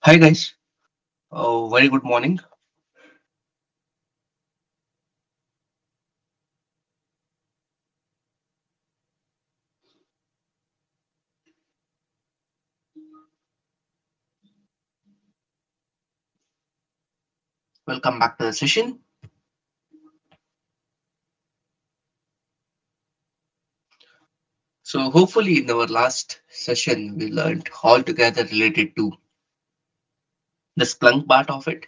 Hi guys, very good morning. Welcome back to the session. So hopefully in our last session we learned all together related to the Splunk part of it.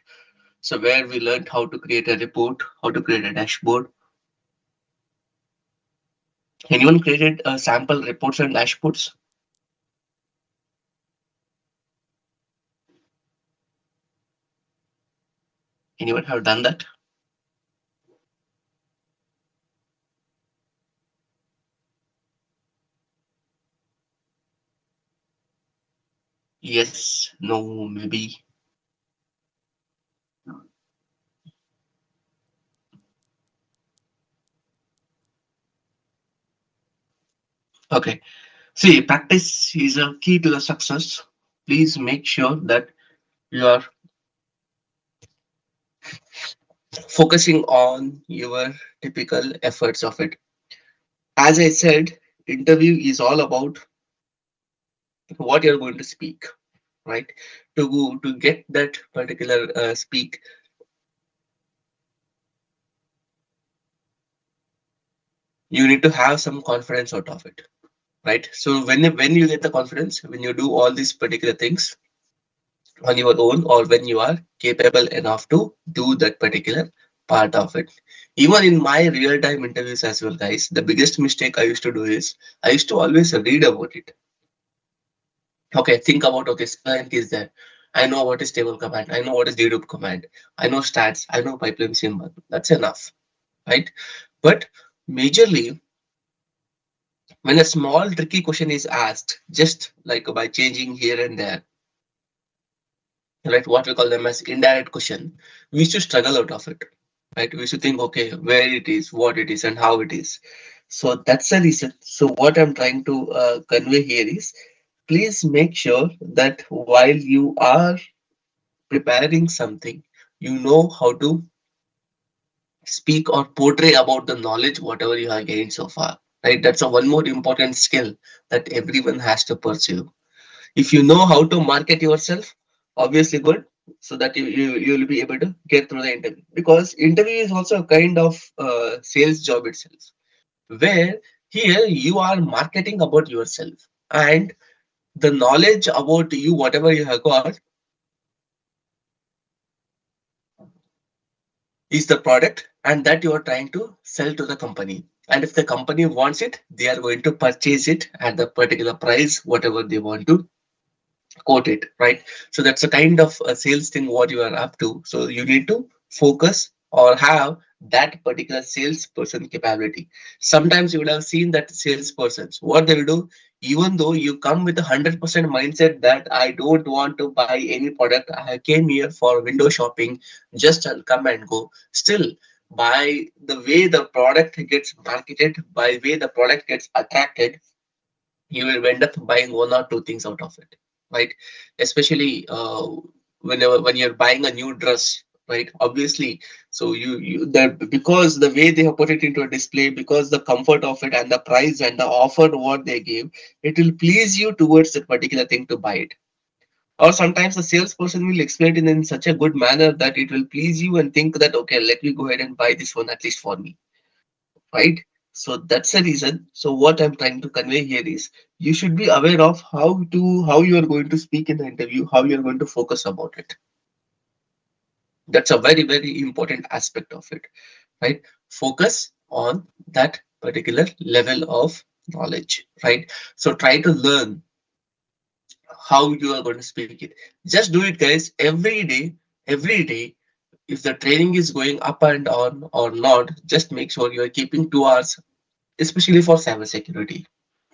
So where we learned how to create a report, how to create a dashboard. Anyone created a sample reports and dashboards? Anyone have done that? Yes, no, maybe. Okay. See, practice is a key to the success. Please make sure that you are focusing on your typical efforts of it. As I said, interview is all about what you're going to speak, right? To get that particular speak, you need to have some confidence out of it, right? So when you get the confidence, when you do all these particular things on your own, or when you are capable enough to do that particular part of it. Even in my real time interviews as well, guys, the biggest mistake I used to do is I used to always read about it. Okay, think about, okay, Splunk is there. I know what is table command. I know what is dedupe command. I know stats. I know pipeline symbol. That's enough, right? But majorly, when a small tricky question is asked, just like by changing here and there, right, what we call them as indirect question, we used to struggle out of it, right? We used to think, okay, where it is, what it is, and how it is. So that's the reason. So what I'm trying to convey here is, please make sure that while you are preparing something, you know how to speak or portray about the knowledge whatever you have gained so far, right? That's a one more important skill that everyone has to pursue. If you know how to market yourself, obviously good, so that you will be able to get through the interview, because interview is also a kind of sales job itself, where here you are marketing about yourself, and the knowledge about you whatever you have got is the product, and that you are trying to sell to the company. And if the company wants it, they are going to purchase it at the particular price whatever they want to quote it, right? So that's a kind of a sales thing what you are up to. So you need to focus or have that particular salesperson capability. Sometimes you would have seen that salespersons, what they will do, even though you come with 100% mindset that I don't want to buy any product, I came here for window shopping, just I'll come and go. Still, by the way the product gets marketed, by the way the product gets attracted, you will end up buying one or two things out of it, right? Especially whenever when you're buying a new dress, right? Obviously, so you that because the way they have put it into a display, because the comfort of it and the price and the offer what they give, it will please you towards that particular thing to buy it. Or sometimes the salesperson will explain it in such a good manner that it will please you and think that, okay, let me go ahead and buy this one at least for me, right? So that's the reason. So what I'm trying to convey here is, you should be aware of how you are going to speak in the interview, how you are going to focus about it. That's a very important aspect of it, right? Focus on that particular level of knowledge, right? So try to learn how you are going to speak it. Just do it, guys, every day, every day. If the training is going up and on or not, just make sure you are keeping 2 hours, especially for cybersecurity,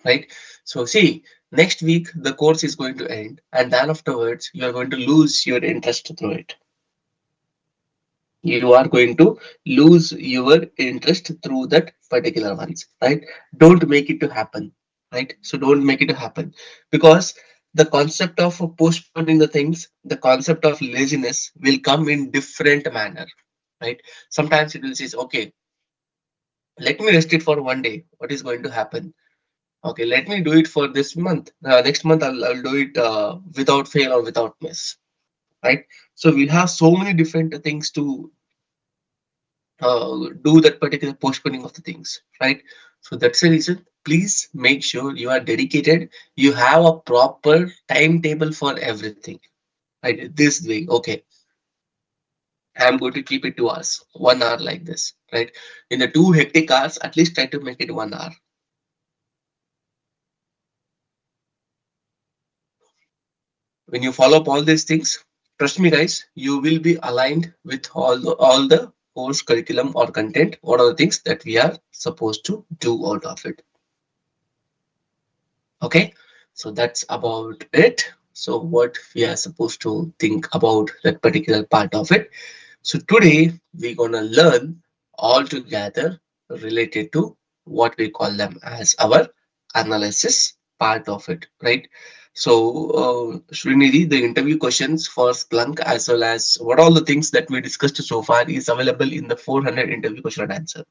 right? So see, next week the course is going to end, and then afterwards you are going to lose your interest through it. You are going to lose your interest through that particular ones, right? Don't make it to happen, right? So don't make it to happen, because The concept of postponing the things, the concept of laziness will come in different manner, right? Sometimes it will say, okay, let me rest it for one day. What is going to happen? Okay, let me do it for this month. Next month I'll do it without fail or without miss, right? So we have so many different things to do that particular postponing of the things, right? So that's the reason. Please make sure you are dedicated. You have a proper timetable for everything, right? This way, okay, I'm going to keep it 2 hours, 1 hour like this, right? In the 2 hectic hours, at least try to make it 1 hour. When you follow up all these things, trust me, guys, you will be aligned with all the course curriculum or content. What are the things that we are supposed to do out of it? Okay, so that's about it. So what we are supposed to think about that particular part of it. So today we're gonna learn all together related to what we call them as our analysis part of it, right? So Srinidhi, the interview questions for Splunk as well as what all the things that we discussed so far is available in the 400 interview question and answer,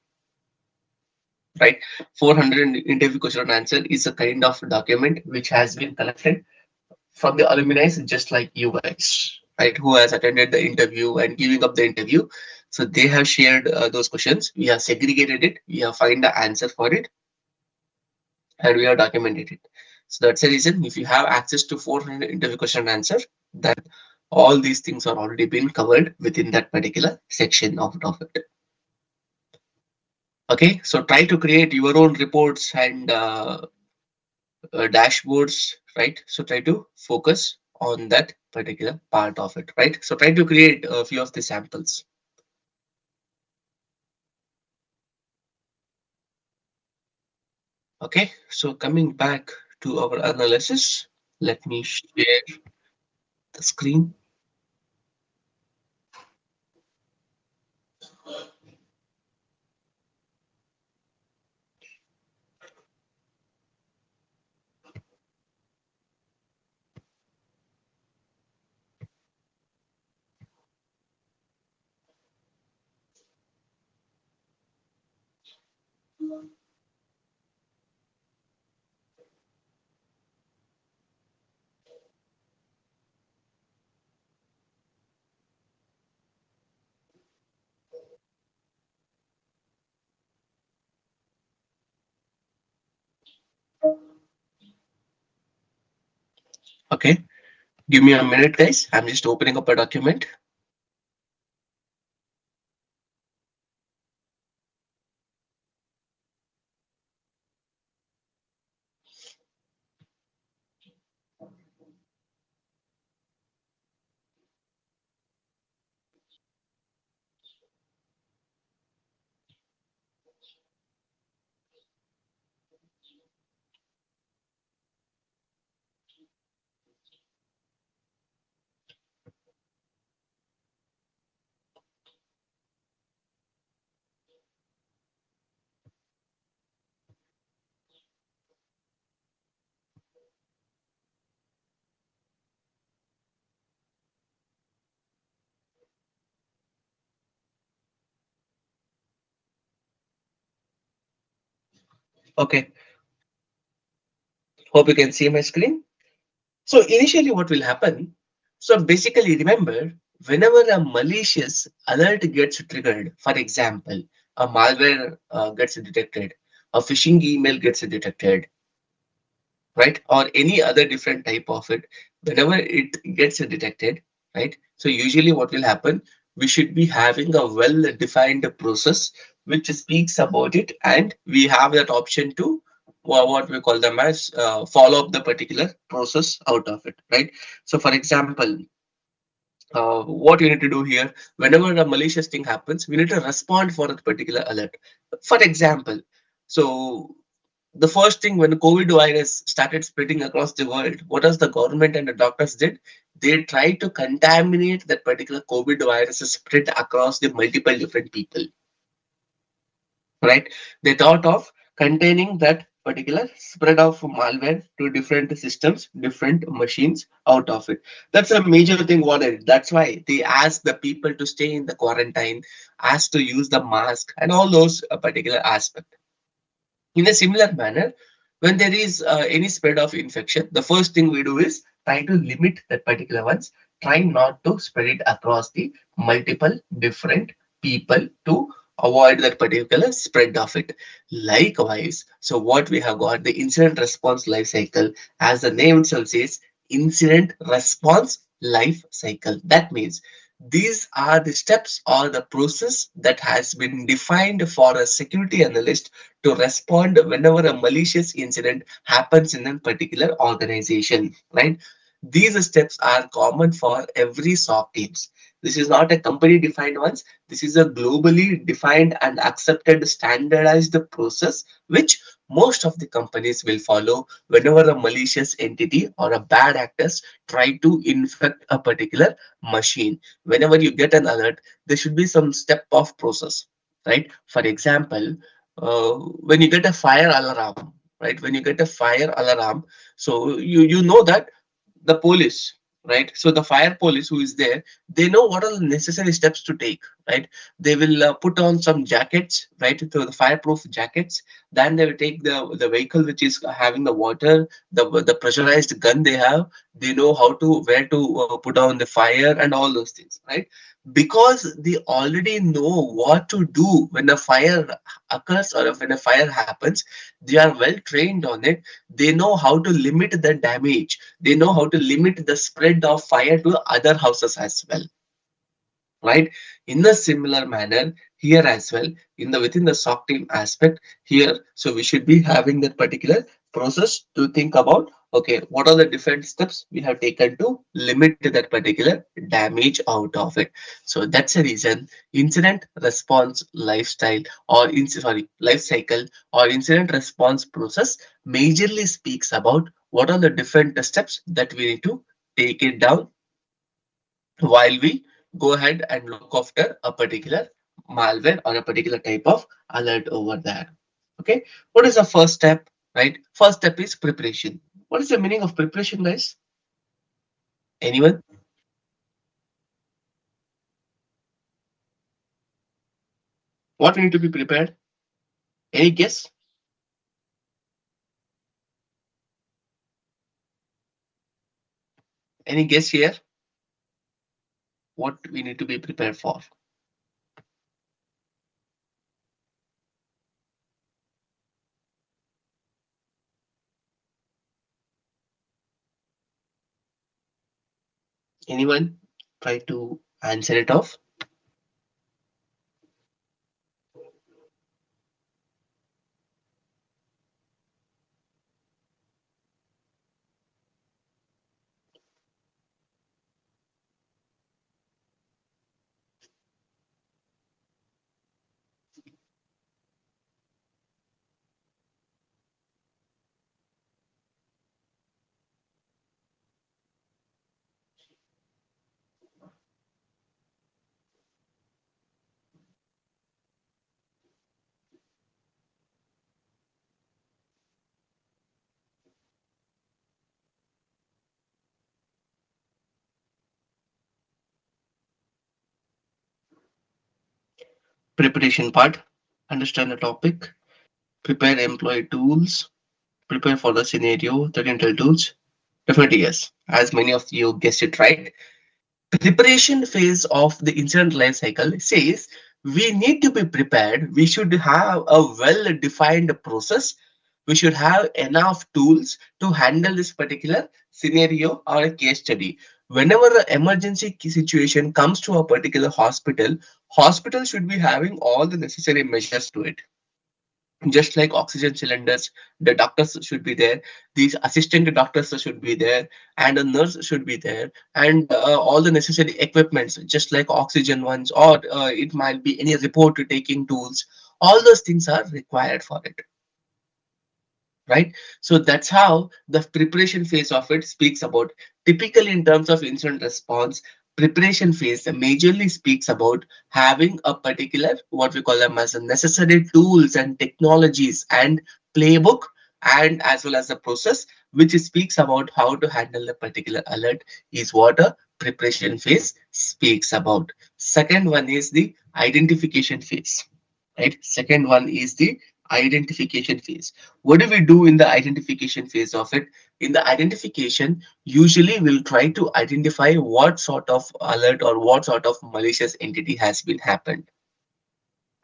right? 400 interview question and answer is a kind of document which has been collected from the alumni, just like you guys, right, who has attended the interview and giving up the interview. So they have shared those questions. We have segregated it. We have find the answer for it, and we have documented it. So that's the reason. If you have access to 400 interview question and answer, then all these things are already been covered within that particular section of it. Okay, so try to create your own reports and dashboards, right? So try to focus on that particular part of it, right? So try to create a few of the samples. Okay, so coming back to our analysis, let me share the screen. Okay, give me a minute, guys. I'm just opening up a document. Okay, hope you can see my screen. So initially, what will happen? So basically, remember, whenever a malicious alert gets triggered, for example, a malware gets detected, a phishing email gets detected, right, or any other different type of it, whenever it gets detected, right? So usually, what will happen? We should be having a well-defined process which speaks about it, and we have that option to what we call them as follow up the particular process out of it, right? So, for example, what you need to do here, whenever a malicious thing happens, we need to respond for a particular alert. For example, so the first thing when the COVID virus started spreading across the world, what does the government and the doctors did? They tried to contaminate that particular COVID virus spread across the multiple different people, right? They thought of containing that particular spread of malware to different systems, different machines out of it. That's a major thing what it. That's why they ask the people to stay in the quarantine, ask to use the mask and all those particular aspects. In a similar manner, when there is any spread of infection, the first thing we do is try to limit that particular ones, try not to spread it across the multiple different people to avoid that particular spread of it. Likewise, so what we have got the incident response life cycle, as the name itself says, incident response life cycle. That means these are the steps or the process that has been defined for a security analyst to respond whenever a malicious incident happens in a particular organization, right? These steps are common for every SOC teams. This is not a company defined ones. This is a globally defined and accepted standardized process which most of the companies will follow whenever a malicious entity or a bad actors try to infect a particular machine. Whenever you get an alert, there should be some step of process, right? For example, when you get a fire alarm, right? When you get a fire alarm, so you know that the police, right? So the fire police who is there, they know what are the necessary steps to take, right? They will put on some jackets, right? So the fireproof jackets. Then they will take the vehicle which is having the water, the pressurized gun they have. They know how to where to put on the fire and all those things, right? Because they already know what to do when a fire occurs or when a fire happens. They are well trained on it. They know how to limit the damage. They know how to limit the spread of fire to other houses as well, right? In a similar manner here as well, in the within the SOC team aspect here, so we should be having that particular process to think about, okay, what are the different steps we have taken to limit that particular damage out of it. So that's a reason incident response lifestyle or sorry life cycle or incident response process majorly speaks about what are the different steps that we need to take it down while we go ahead and look after a particular malware or a particular type of alert over there. Okay, what is the first step? Right, first step is preparation. What is the meaning of preparation, guys? Anyone? What we need to be prepared? Any guess? Any guess here? What we need to be prepared for? Anyone try to answer it off? Preparation part. Understand the topic. Prepare employee tools. Prepare for the scenario. Technical tools. Definitely yes. As many of you guessed it right. Preparation phase of the incident life cycle says we need to be prepared. We should have a well defined process. We should have enough tools to handle this particular scenario or a case study. Whenever an emergency situation comes to a particular hospital should be having all the necessary measures to it, just like oxygen cylinders. The doctors should be there, these assistant doctors should be there, and a nurse should be there, and all the necessary equipments just like oxygen ones, or it might be any report taking tools. All those things are required for it, right? So that's how the preparation phase of it speaks about. Typically, in terms of incident response, preparation phase majorly speaks about having a particular what we call them as a necessary tools and technologies and playbook and as well as the process which speaks about how to handle the particular alert is what a preparation phase speaks about. Second one is the identification phase, right? Second one is the identification phase. What do we do in the identification phase of it? In the identification, usually we'll try to identify what sort of alert or what sort of malicious entity has been happened,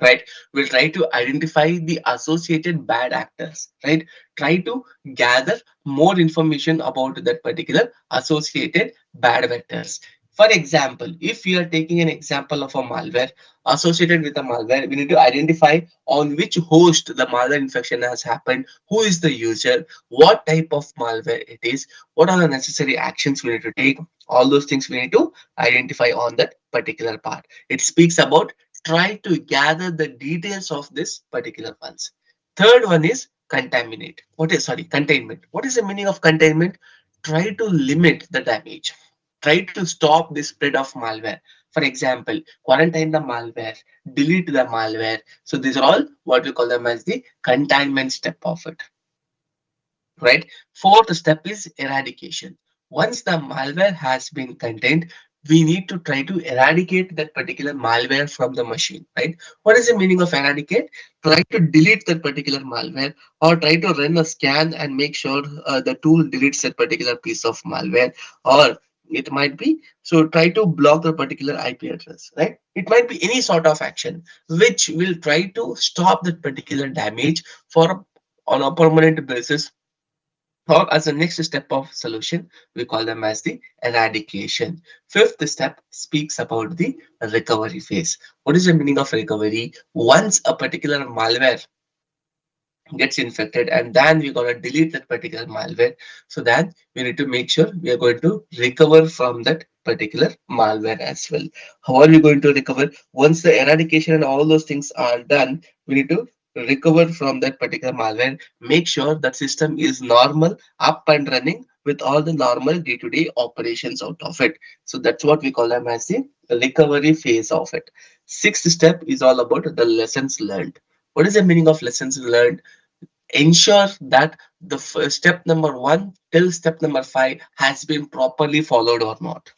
right? We'll try to identify the associated bad actors, right? Try to gather more information about that particular associated bad vectors. For example, if we are taking an example of a malware associated with a malware, we need to identify on which host the malware infection has happened, who is the user, what type of malware it is, what are the necessary actions we need to take. All those things we need to identify on that particular part. It speaks about try to gather the details of this particular ones. Third one is contaminate. What is sorry containment? What is the meaning of containment? Try to limit the damage. Try to stop the spread of malware. For example, quarantine the malware, delete the malware. So these are all what we call them as the containment step of it, right? Fourth step is eradication. Once the malware has been contained, we need to try to eradicate that particular malware from the machine, right? What is the meaning of eradicate? Try to delete that particular malware or try to run a scan and make sure the tool deletes that particular piece of malware, or it might be so try to block the particular IP address, right? It might be any sort of action which will try to stop that particular damage for on a permanent basis, or as a next step of solution, we call them as the eradication. Fifth step speaks about the recovery phase. What is the meaning of recovery? Once a particular malware gets infected and then we're going to delete that particular malware, so then we need to make sure we are going to recover from that particular malware as well. How are we going to recover? Once the eradication and all those things are done, we need to recover from that particular malware, make sure that system is normal, up and running with all the normal day-to-day operations out of it. So that's what we call them as the recovery phase of it. Sixth step is all about the lessons learned. What is the meaning of lessons learned? Ensure that the step number one till step number five has been properly followed or not,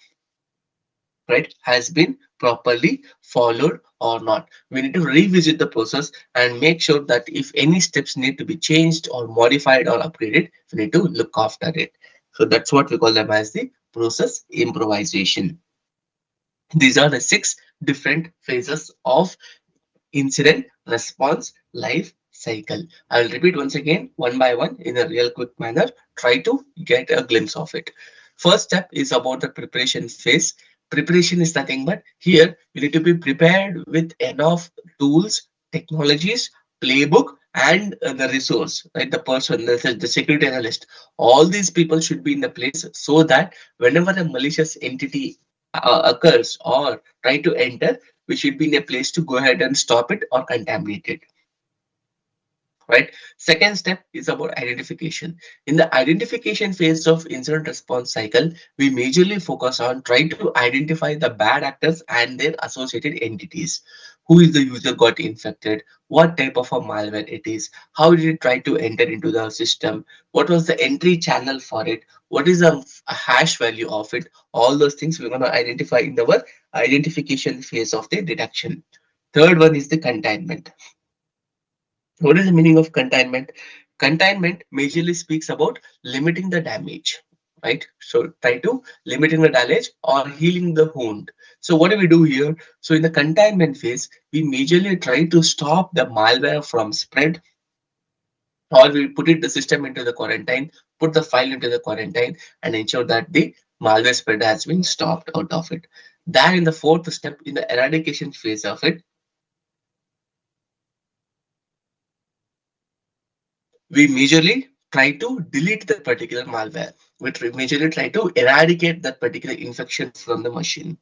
right? Has been properly followed or not. We need to revisit the process and make sure that if any steps need to be changed or modified or upgraded, we need to look after it. So that's what we call them as the process improvisation. These are the six different phases of incident response life cycle. I will repeat once again, one by one, in a real quick manner. Try to get a glimpse of it. First step is about the preparation phase. Preparation is nothing but here you need to be prepared with enough tools, technologies, playbook, and the resource, right? The person, the security analyst, all these people should be in the place so that whenever a malicious entity occurs or try to enter, we should be in a place to go ahead and stop it or contaminate it, right? Second step is about identification. In the identification phase of incident response cycle, we majorly focus on trying to identify the bad actors and their associated entities. Who is the user got infected? What type of a malware it is? How did it try to enter into the system? What was the entry channel for it? What is the hash value of it? All those things we're going to identify in our identification phase of the detection. Third one is the containment. What is the meaning of containment? Containment majorly speaks about limiting the damage, right? So try to limiting the damage or healing the wound. So what do we do here? So in the containment phase, we majorly try to stop the malware from spread, or we put it the system into the quarantine, put the file into the quarantine, and ensure that the malware spread has been stopped out of it. Then in the fourth step, in the eradication phase of it, we majorly try to delete that particular malware. We majorly try to eradicate that particular infection from the machine,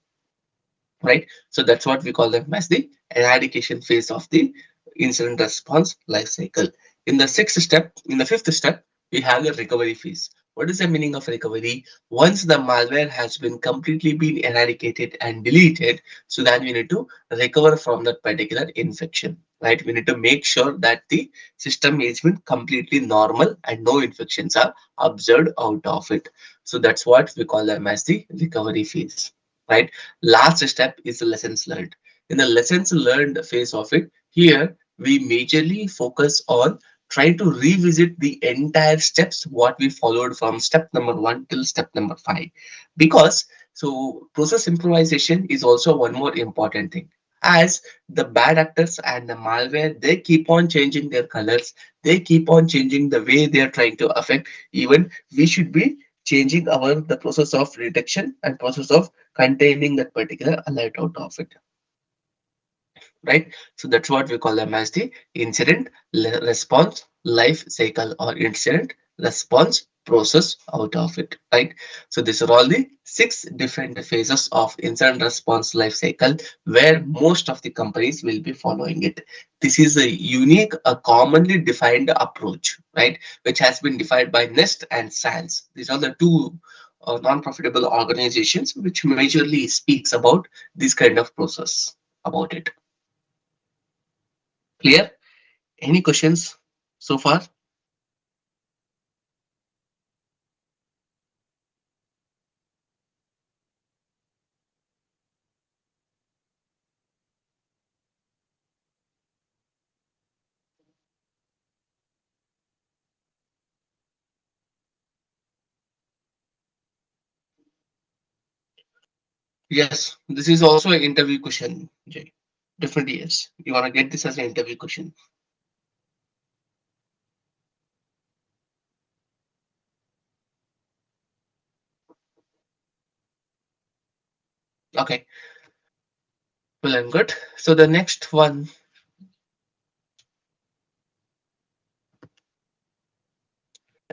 right? So that's what we call them as the eradication phase of the incident response life cycle. In the sixth step, in the fifth step, we have the recovery phase. What is the meaning of recovery? Once the malware has been completely eradicated and deleted, so then we need to recover from that particular infection, right? We need to make sure that the system has been completely normal and no infections are observed out of it. So that's what we call them as the recovery phase, right? Last step is the lessons learned. In the lessons learned phase of it, here we majorly focus on trying to revisit the entire steps what we followed from step number 1 till step number 5, because so process improvisation is also one more important thing. As the bad actors and the malware, they keep on changing their colors, they keep on changing the way they are trying to affect. Even we should be changing our the process of detection and process of containing that particular alert out of it, right? So that's what we call them as the incident response life cycle or incident response process out of it, right? So these are all the six different phases of incident response life cycle where most of the companies will be following it. This is a unique, a commonly defined approach, right? Which has been defined by Nest and SANS. These are the two non-profitable organizations which majorly speaks about this kind of process about it. Clear? Any questions so far? Yes, this is also an interview question, Jay. Definitely yes. You want to get this as an interview question. Okay, well and good. So the next one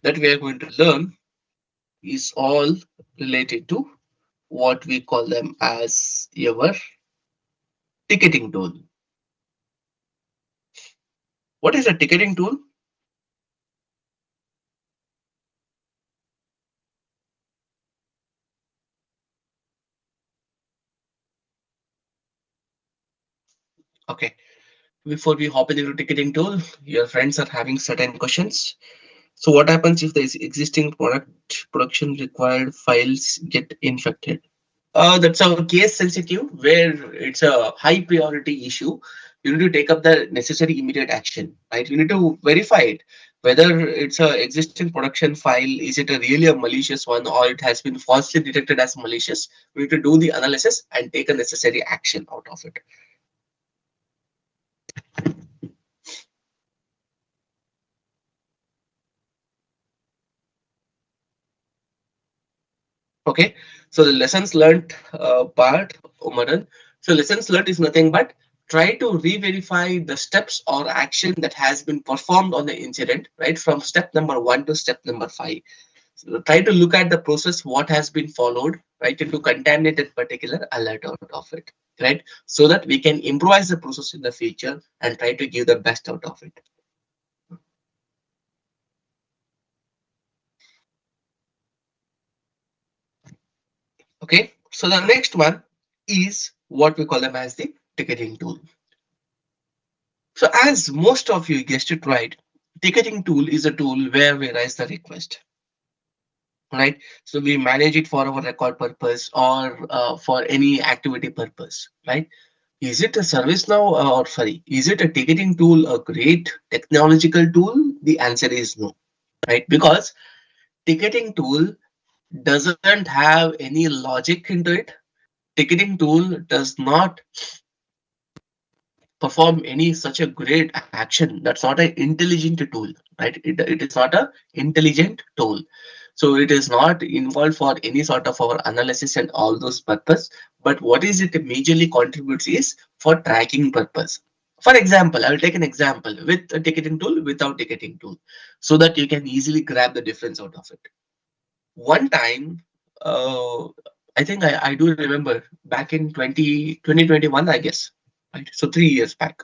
that we are going to learn is all related to what we call them as your ticketing tool. What is a ticketing tool? Okay, before we hop into ticketing tool, your friends are having certain questions. So what happens if the existing production required files get infected? That's a case sensitive where it's a high priority issue. You need to take up the necessary immediate action, right? You need to verify it whether it's a existing production file, is it a really a malicious one or it has been falsely detected as malicious. We need to do the analysis and take a necessary action out of it. Okay, so the lessons learned part, Umaran. So lessons learned is nothing but try to re-verify the steps or action that has been performed on the incident, right? From step number 1 to step number 5. So try to look at the process, what has been followed, right? To contaminate that particular alert out of it, right? So that we can improvise the process in the future and try to give the best out of it. Okay, so the next one is what we call them as the ticketing tool. So as most of you guessed it right, ticketing tool is a tool where we raise the request, right? So we manage it for our record purpose or for any activity purpose, right? Is it a service now or sorry, is it a ticketing tool a great technological tool? The answer is no, right? Because ticketing tool doesn't have any logic into it. Ticketing tool does not perform any such a great action. That's not an intelligent tool, right? It is not a intelligent tool. So it is not involved for any sort of our analysis and all those purpose. But what is it majorly contributes is for tracking purpose. For example, I will take an example with a ticketing tool, without ticketing tool, so that you can easily grab the difference out of it. One time, uh, I think I do remember back in 2021, I guess, right? So 3 years back,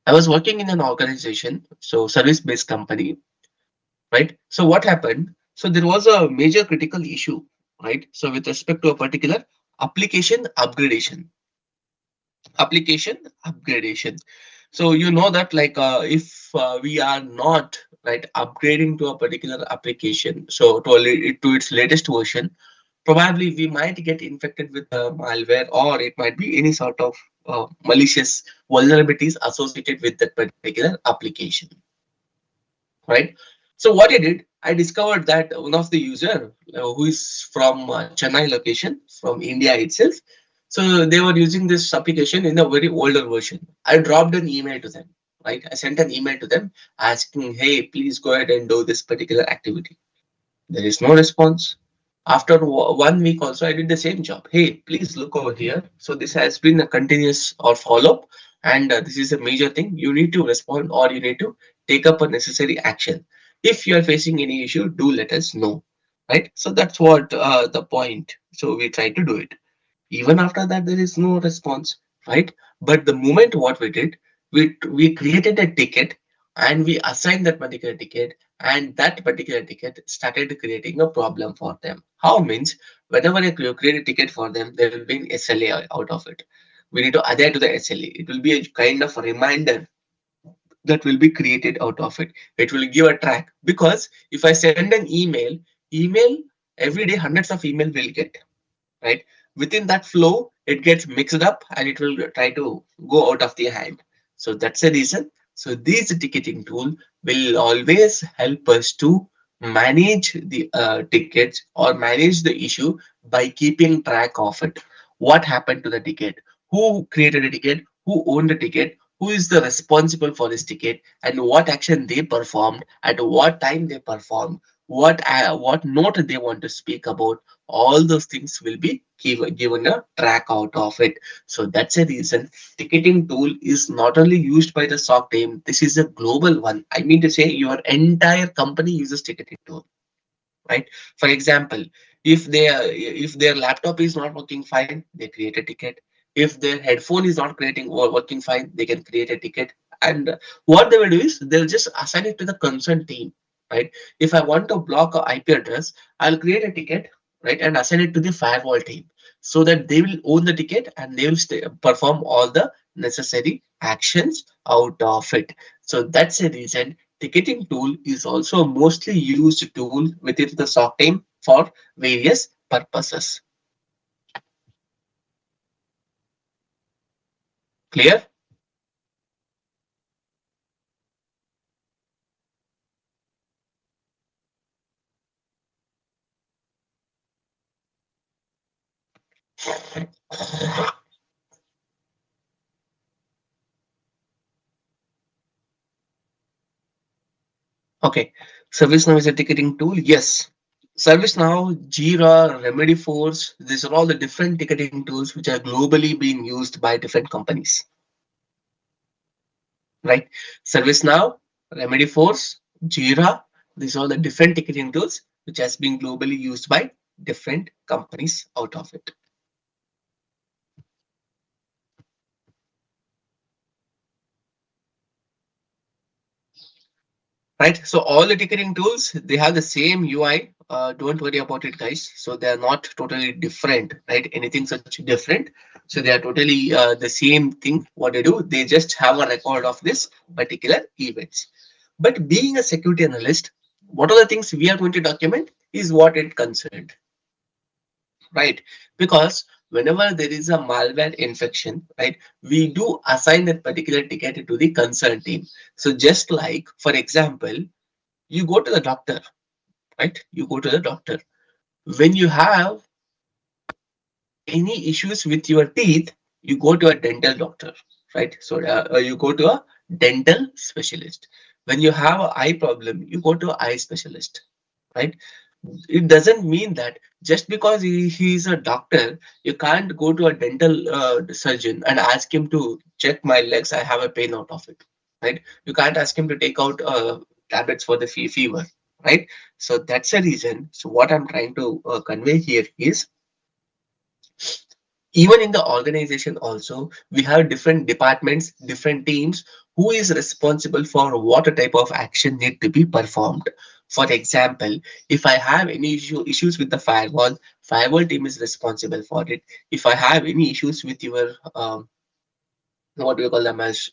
I was working in an organization, so service-based company, right? So what happened? So there was a major critical issue, right? So with respect to a particular application upgradation, application upgradation. So you know that like if we are not right upgrading to a particular application, so to its latest version, probably we might get infected with malware, or it might be any sort of malicious vulnerabilities associated with that particular application, right? So what I did, I discovered that one of the user who is from Chennai location, from India itself. So they were using this application in a very older version. I dropped an email to them, right? I sent an email to them asking, hey, please go ahead and do this particular activity. There is no response. After 1 week also, I did the same job. Hey, please look over here. So this has been a continuous or follow-up, and this is a major thing. You need to respond, or you need to take up a necessary action. If you are facing any issue, do let us know. Right? So that's what the point. So we try to do it. Even after that, there is no response, right? But the moment what we did, we created a ticket and we assigned that particular ticket, and that particular ticket started creating a problem for them. How means whenever you create a ticket for them, there will be an SLA out of it. We need to adhere to the SLA. It will be a kind of a reminder that will be created out of it. It will give a track, because if I send an email every day, hundreds of email will get, right? Within that flow, it gets mixed up and it will try to go out of the hand. So that's the reason. So this ticketing tool will always help us to manage the tickets or manage the issue by keeping track of it. What happened to the ticket? Who created a ticket? Who owned the ticket? Who is the responsible for this ticket? And what action they performed? At what time they performed? What note they want to speak about? All those things will be given a track out of it. So that's a reason ticketing tool is not only used by the SOC team, this is a global one. I mean to say your entire company uses ticketing tool, right? For example, if their laptop is not working fine, they create a ticket. If their headphone is not creating or working fine, they can create a ticket. And what they will do is they'll just assign it to the concerned team, right? If I want to block a IP address, I'll create a ticket, right, and assign it to the firewall team, so that they will own the ticket and they will perform all the necessary actions out of it. So that's the reason ticketing tool is also a mostly used tool within the SOC team for various purposes. Clear? Okay. ServiceNow is a ticketing tool. Yes. ServiceNow, Jira, Remedy Force, these are all the different ticketing tools which are globally being used by different companies, right? ServiceNow, Remedy Force, Jira, these are the different ticketing tools which has been globally used by different companies out of it. Right, so all the ticketing tools, they have the same UI. Don't worry about it, guys. So they are not totally different, right? Anything such different. So they are totally the same thing. What they do, they just have a record of this particular events. But being a security analyst, what are the things we are going to document is what it concerned, right? Because whenever there is a malware infection, right, we do assign that particular ticket to the concerned team. So just like, for example, you go to the doctor, right? You go to the doctor. When you have any issues with your teeth, you go to a dental doctor, right? So you go to a dental specialist. When you have an eye problem, you go to an eye specialist, right? It doesn't mean that just because he is a doctor, you can't go to a dental surgeon and ask him to check my legs. I have a pain out of it, right? You can't ask him to take out tablets for the fever, right? So that's a reason. So what I'm trying to convey here is, even in the organization also, we have different departments, different teams, who is responsible for what type of action need to be performed. For example, if I have any issues with the firewall team is responsible for it. If I have any issues with your what do you call them as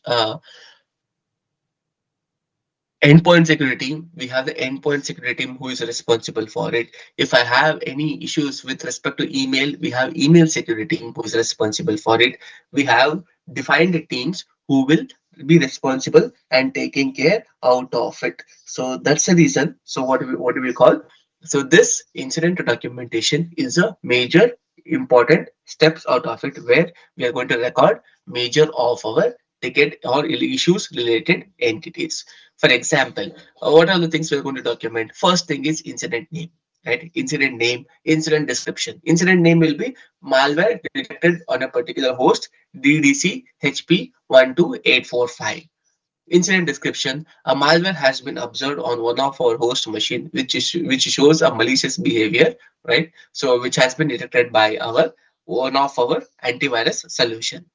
Endpoint security, we have the endpoint security team who is responsible for it. If I have any issues with respect to email, we have email security team who is responsible for it. We have defined teams who will be responsible and taking care out of it. So that's the reason. So what do we call, so this incident documentation is a major important steps out of it, where we are going to record major of our ticket or issues related entities. For example, what are the things we're going to document? First thing is incident name, right? Incident name, incident description. Incident name will be malware detected on a particular host, DDC HP 12845. Incident description: a malware has been observed on one of our host machine, which shows a malicious behavior, right? So which has been detected by our one of our antivirus solution.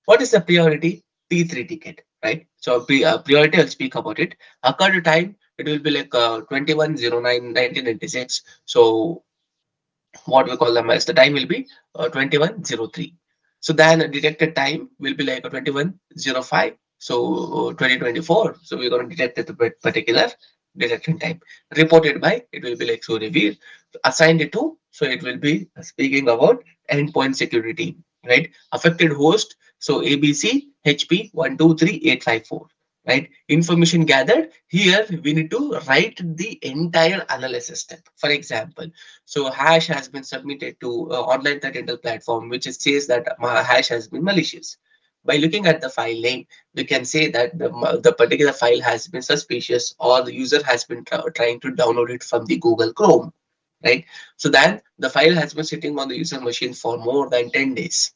What is the priority? P3 ticket, right? So priority, I'll speak about it. Occurred time, it will be like 21/09/1996. So what we call them as the time will be 2103. So then detected time will be like a 2105. So 2024. So we're going to detect the particular detection time. Reported by, it will be like so revealed. Assigned it to, so it will be speaking about endpoint security, right? Affected host, so ABC HP 123854. Right, information gathered here, we need to write the entire analysis step. For example, so hash has been submitted to online threat intel platform, which says that my hash has been malicious. By looking at the file name, we can say that the particular file has been suspicious, or the user has been trying to download it from the Google Chrome, right? So then the file has been sitting on the user machine for more than 10 days,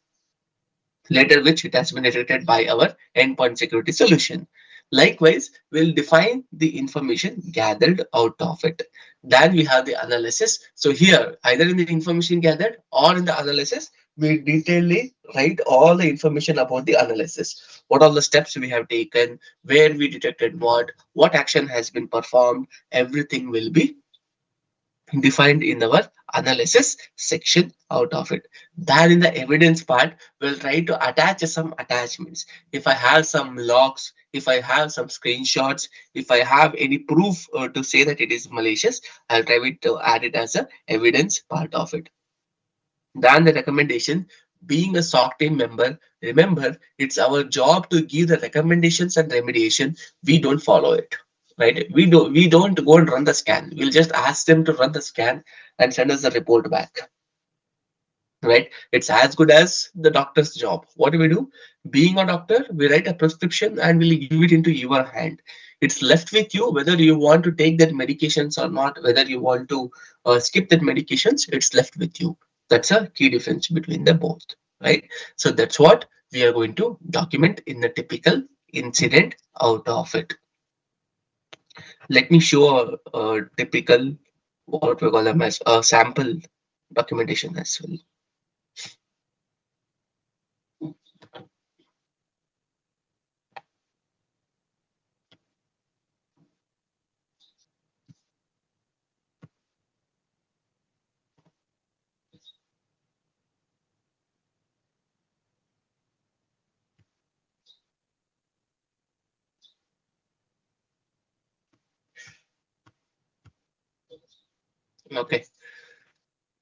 later which it has been detected by our endpoint security solution. Likewise, we'll define the information gathered out of it. Then we have the analysis. So here, either in the information gathered or in the analysis, we detailedly write all the information about the analysis. What are the steps we have taken, where we detected what action has been performed, everything will be defined in our analysis section out of it. Then in the evidence part, we'll try to attach some attachments. If I have some logs, if I have some screenshots, if I have any proof to say that it is malicious, I'll try to add it as a evidence part of it. Then the recommendation, being a SOC team member, remember it's our job to give the recommendations and remediation. We don't follow it, right? We don't go and run the scan. We'll just ask them to run the scan and send us the report back, right? It's as good as the doctor's job. What do we do? Being a doctor, we write a prescription and we'll give it into your hand. It's left with you whether you want to take that medications or not, whether you want to skip that medications. It's left with you. That's a key difference between the both, right? So that's what we are going to document in the typical incident out of it. Let me show a typical, what we call them as a sample documentation as well. Okay.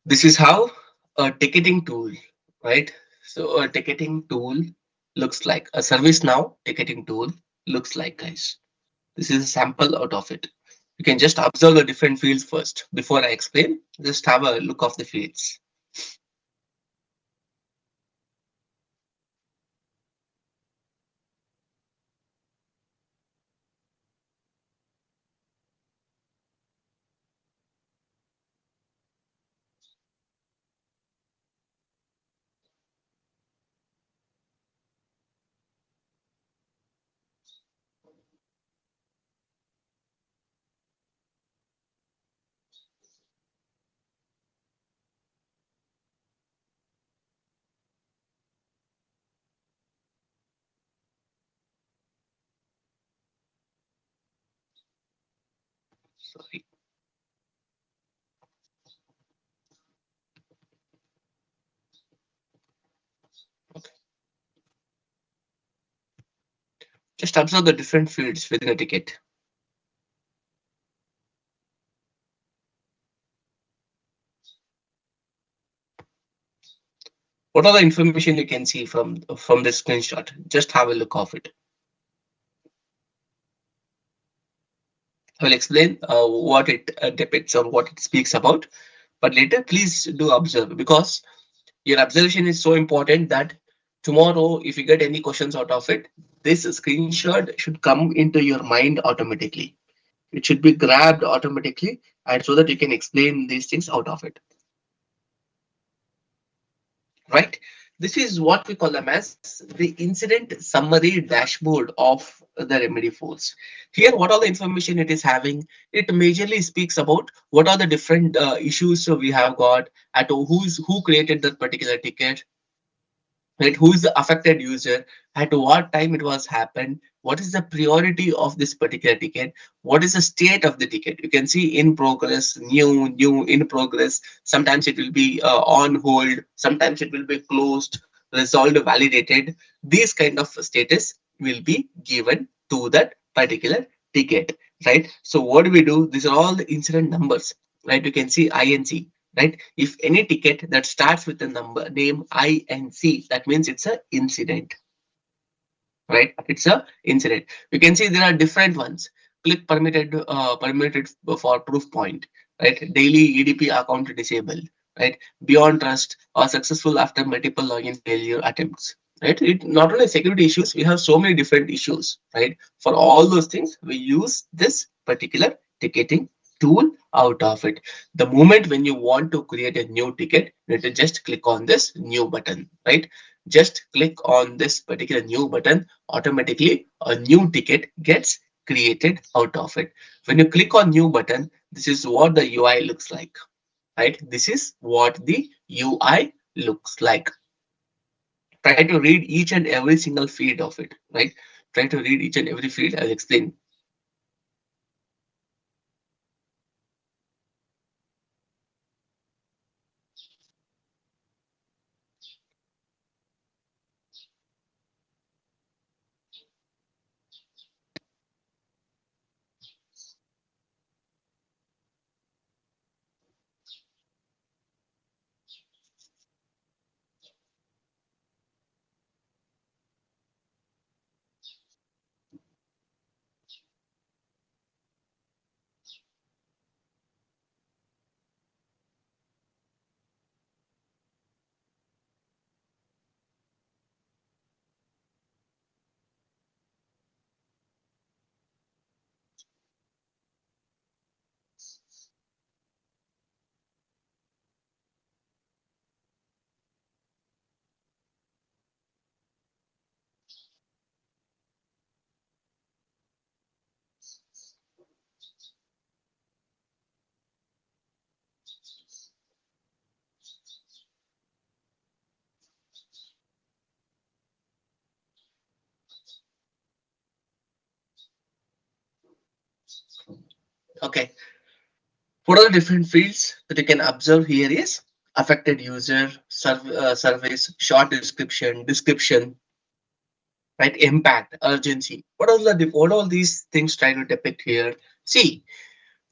This is how a ticketing tool, right? So a ticketing tool looks like a ServiceNow ticketing tool looks like, guys. This is a sample out of it. You can just observe the different fields first before I explain. Just have a look of the fields. Sorry. Okay. Just observe the different fields within a ticket. What are the information you can see from this screenshot? Just have a look of it. I will explain what it depicts or what it speaks about. But later, please do observe, because your observation is so important that tomorrow, if you get any questions out of it, this screenshot should come into your mind automatically. It should be grabbed automatically, and so that you can explain these things out of it. Right? This is what we call them as the incident summary dashboard of the remedy force. Here, what all the information it is having, it majorly speaks about what are the different issues we have got, at who created that particular ticket, right? Who is the affected user, at what time it was happened, what is the priority of this particular ticket, what is the state of the ticket. You can see in progress, new, in progress. Sometimes it will be on hold, sometimes it will be closed, resolved, validated. These kind of status will be given to that particular ticket, right? So what do we do? These are all the incident numbers, right? You can see INC, right? If any ticket that starts with the number name INC, that means it's a incident, right? It's a incident. You can see there are different ones. Click permitted for proof point, right? Daily EDP account disabled, right? Beyond trust or successful after multiple login failure attempts, right? It not only security issues, we have so many different issues, right? For all those things, we use this particular ticketing tool out of it. The moment when you want to create a new ticket, you need to just click on this new button, right? Just click on this particular new button, automatically a new ticket gets created out of it. When you click on new button, this is what the UI looks like, right? This is what the UI looks like. Try to read each and every single field of it, right? Try to read each and every field. I'll explain. Okay. What are the different fields that you can observe here is affected user, service, short description, right? Impact, urgency. What all these things try to depict here? See,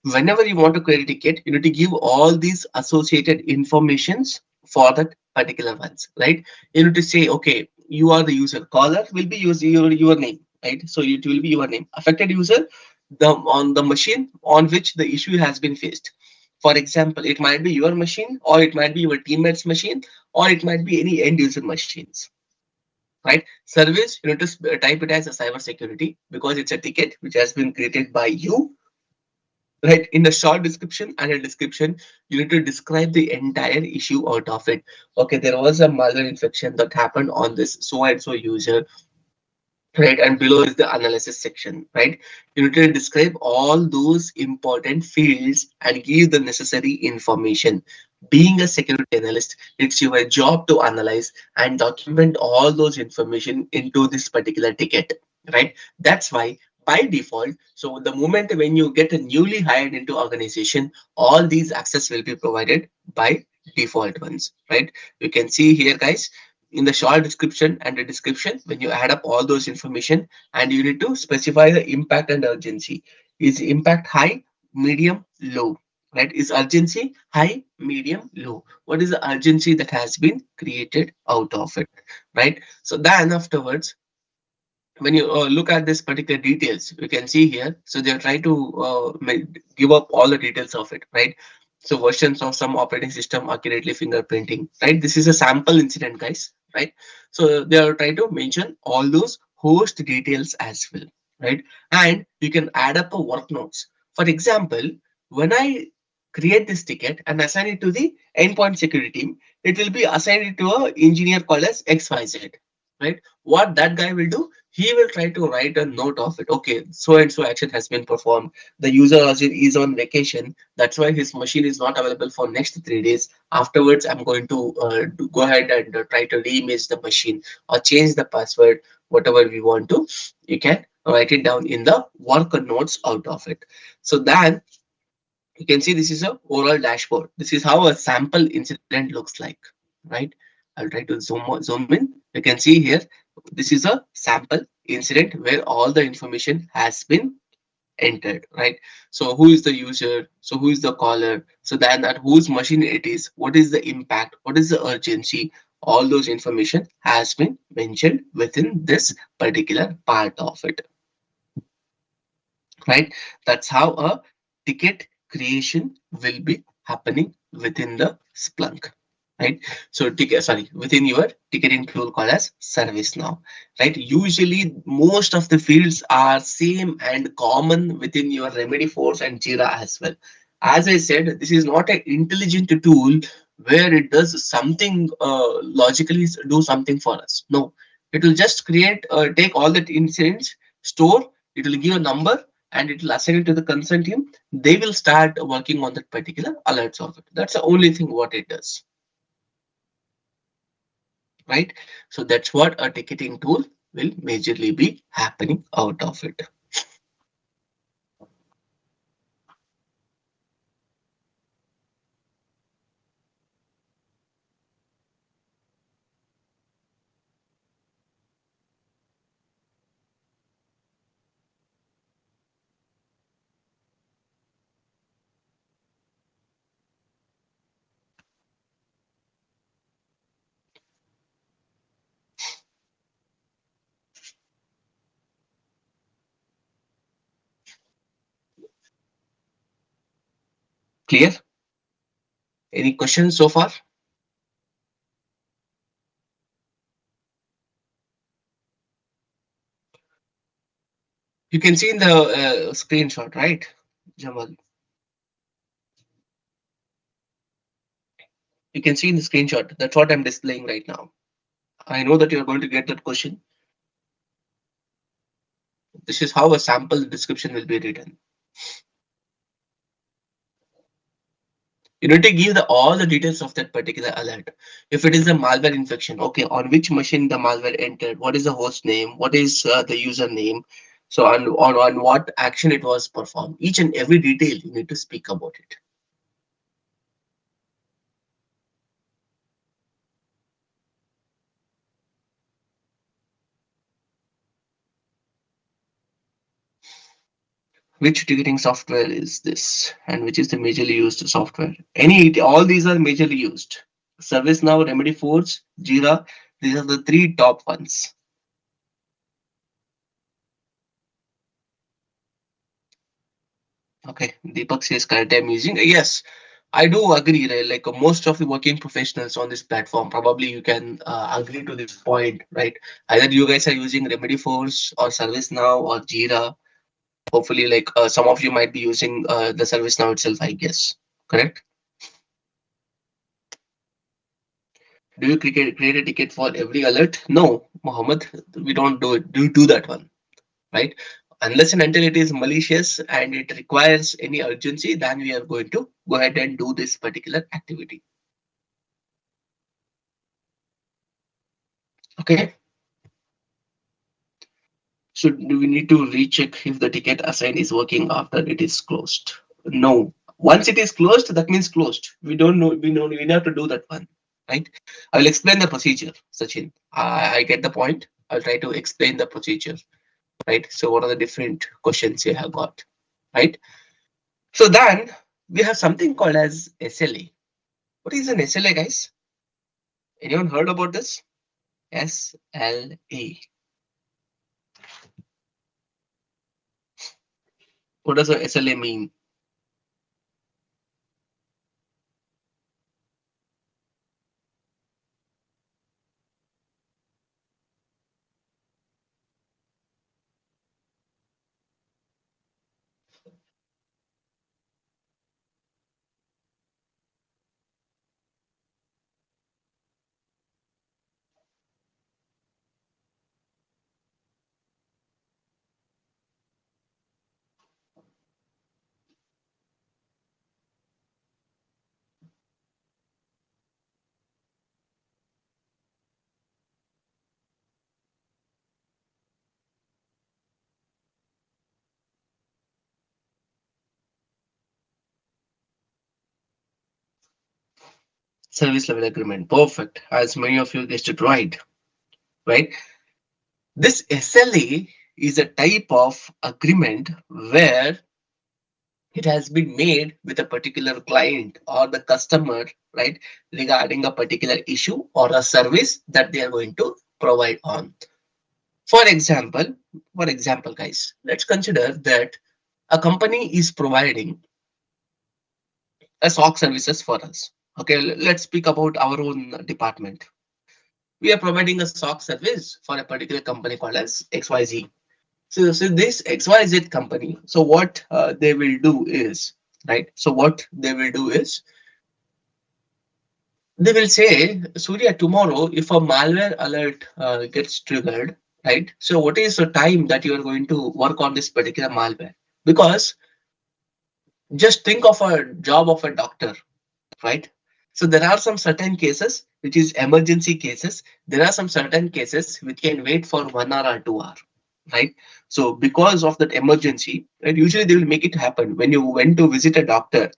whenever you want to create a ticket, you need to give all these associated informations for that particular ones, right? You need to say, okay, you are the user. Caller will be your name, right? So it will be your name. Affected user, the on the machine on which the issue has been faced. For example, it might be your machine, or it might be your teammate's machine, or it might be any end user machines, right? Service, you need to type it as a cyber security because it's a ticket which has been created by you, right? In the short description and a description, you need to describe the entire issue out of it. Okay, there was a malware infection that happened on this so and so user, right? And below is the analysis section, right? You need to describe all those important fields and give the necessary information. Being a security analyst, it's your job to analyze and document all those information into this particular ticket, right? That's why by default, so the moment when you get a newly hired into organization, all these access will be provided by default ones, right? You can see here, guys, in the short description and the description, when you add up all those information, and you need to specify the impact and urgency. Is impact high, medium, low? right? Is urgency high, medium, low? What is the urgency that has been created out of it, right? So then afterwards, when you look at this particular details, you can see here. So they are trying to give up all the details of it, right? So versions of some operating system accurately fingerprinting, right? This is a sample incident, guys, right? So they are trying to mention all those host details as well, right? And you can add up a work notes. For example, when I create this ticket and assign it to the endpoint security team, it will be assigned to a engineer called as XYZ, right? What that guy will do, he will try to write a note of it. Okay, so and so action has been performed. The user is on vacation. That's why his machine is not available for next 3 days. Afterwards, I'm going to go ahead and try to reimage the machine or change the password, whatever we want to. You can write it down in the work notes out of it. So then you can see this is a overall dashboard. This is how a sample incident looks like, right? I'll try to zoom in. You can see here, this is a sample incident where all the information has been entered, right? So who is the user? So who is the caller? So then at whose machine it is? What is the impact? What is the urgency? All those information has been mentioned within this particular part of it, right? That's how a ticket creation will be happening within the Splunk, right? So ticket, sorry, within your ticketing tool called as ServiceNow, right? Usually most of the fields are same and common within your Remedy Force and Jira as well. As I said, this is not an intelligent tool where it does something logically do something for us. No, it will just create, take all the incidents, store, it will give a number and it will assign it to the consent team. They will start working on that particular alerts of it. That's the only thing what it does, right? So that's what a ticketing tool will majorly be happening out of it. Clear? Any questions so far? You can see in the screenshot, right, Jamal? You can see in the screenshot. That's what I'm displaying right now. I know that you're going to get that question. This is how a sample description will be written. You need to give all the details of that particular alert. If it is a malware infection, okay, on which machine the malware entered, what is the host name, what is the username, so on what action it was performed. Each and every detail you need to speak about it. Which ticketing software is this, and which is the majorly used software? All these are majorly used. ServiceNow, Remedy Force, Jira. These are the three top ones. Okay, Deepak says currently I'm using. Yes, I do agree, right? Like most of the working professionals on this platform, probably you can agree to this point, right? Either you guys are using Remedy Force or ServiceNow or Jira. Hopefully, like some of you might be using the ServiceNow itself, I guess. Correct? Do you create a ticket for every alert? No, Mohammed, we don't do it. Do that one, right? Unless and until it is malicious and it requires any urgency, then we are going to go ahead and do this particular activity. Okay. So do we need to recheck if the ticket assigned is working after it is closed? No. Once it is closed, that means closed. We don't know. We have to do that one, right? I will explain the procedure, Sachin. I get the point. I'll try to explain the procedure, right? So what are the different questions you have got, right? So then we have something called as SLA. What is an SLA, guys? Anyone heard about this? SLA. What does a SLA mean? Service level agreement. Perfect. As many of you guessed it right, right? This SLA is a type of agreement where it has been made with a particular client or the customer, right, regarding a particular issue or a service that they are going to provide on. For example, guys, let's consider that a company is providing a SOC services for us. Okay, let's speak about our own department. We are providing a SOC service for a particular company called as XYZ. So this XYZ company, so what they will do is, right? So what they will do is they will say, Surya, tomorrow if a malware alert gets triggered, right? So what is the time that you are going to work on this particular malware? Because just think of a job of a doctor, right? So there are some certain cases which is emergency cases. There are some certain cases which can wait for 1 hour or 2 hour, right? So because of that emergency, right, usually they will make it happen. When you went to visit a doctor,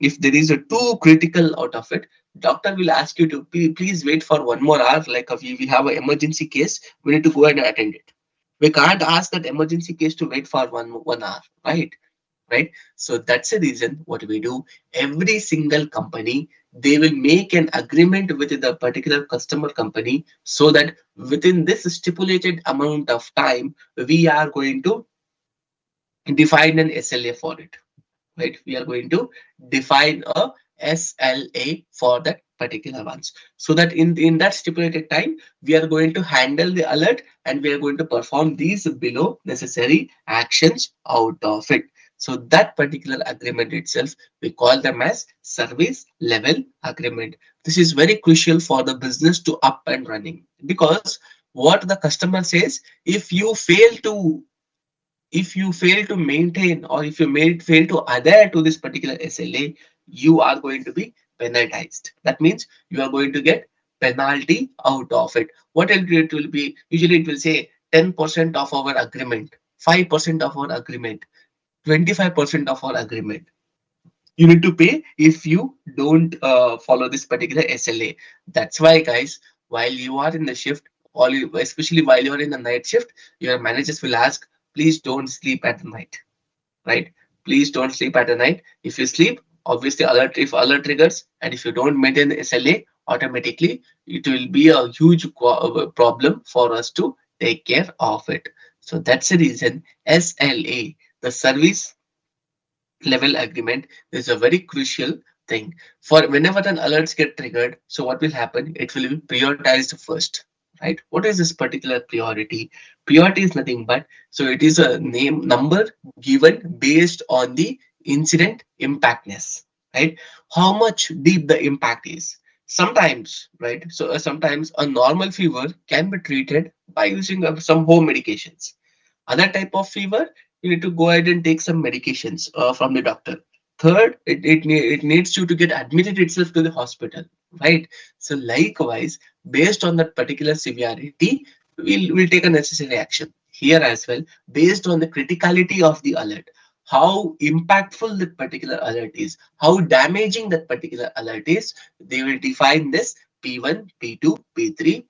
if there is a too critical out of it, doctor will ask you to please wait for 1 more hour. Like if we have an emergency case, we need to go and attend it. We can't ask that emergency case to wait for one hour, right? Right. So that's the reason what we do. Every single company, they will make an agreement with the particular customer company so that within this stipulated amount of time, we are going to define an SLA for it, right? We are going to define a SLA for that particular ones. So that in that stipulated time, we are going to handle the alert and we are going to perform these below necessary actions out of it. So that particular agreement itself, we call them as service level agreement. This is very crucial for the business to up and running, because what the customer says, if you fail to maintain, or if you fail to adhere to this particular SLA, you are going to be penalized. That means you are going to get penalty out of it. What it will be? Usually it will say 10% of our agreement, 5% of our agreement, 25% of our agreement. You need to pay if you don't follow this particular SLA. That's why, guys, while you are in the shift, especially while you are in the night shift, your managers will ask, please don't sleep at the night, right? Please don't sleep at the night. If you sleep, obviously if alert triggers, and if you don't maintain the SLA, automatically it will be a huge problem for us to take care of it. So that's the reason SLA, the service level agreement, is a very crucial thing for whenever an alerts get triggered. So what will happen? It will be prioritized first, right? What is this particular priority? Priority is nothing but, so it is a name number given based on the incident impactness, right? How much deep the impact is. Sometimes, right? So sometimes a normal fever can be treated by using some home medications. Other type of fever, you need to go ahead and take some medications from the doctor. Third, it needs you to get admitted itself to the hospital, right? So likewise, based on that particular severity, we'll take a necessary action here as well, based on the criticality of the alert, how impactful that particular alert is, how damaging that particular alert is. They will define this P1, P2, P3,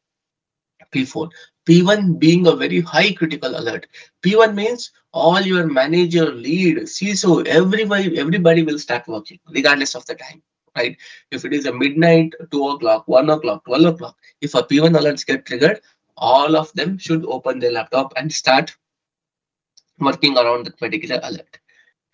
P4. P1 being a very high critical alert. P1 means all your manager, lead, CISO, everybody will start working regardless of the time. Right? If it is a midnight, 2 o'clock, 1 o'clock, 12 o'clock, if a P1 alerts get triggered, all of them should open their laptop and start working around that particular alert.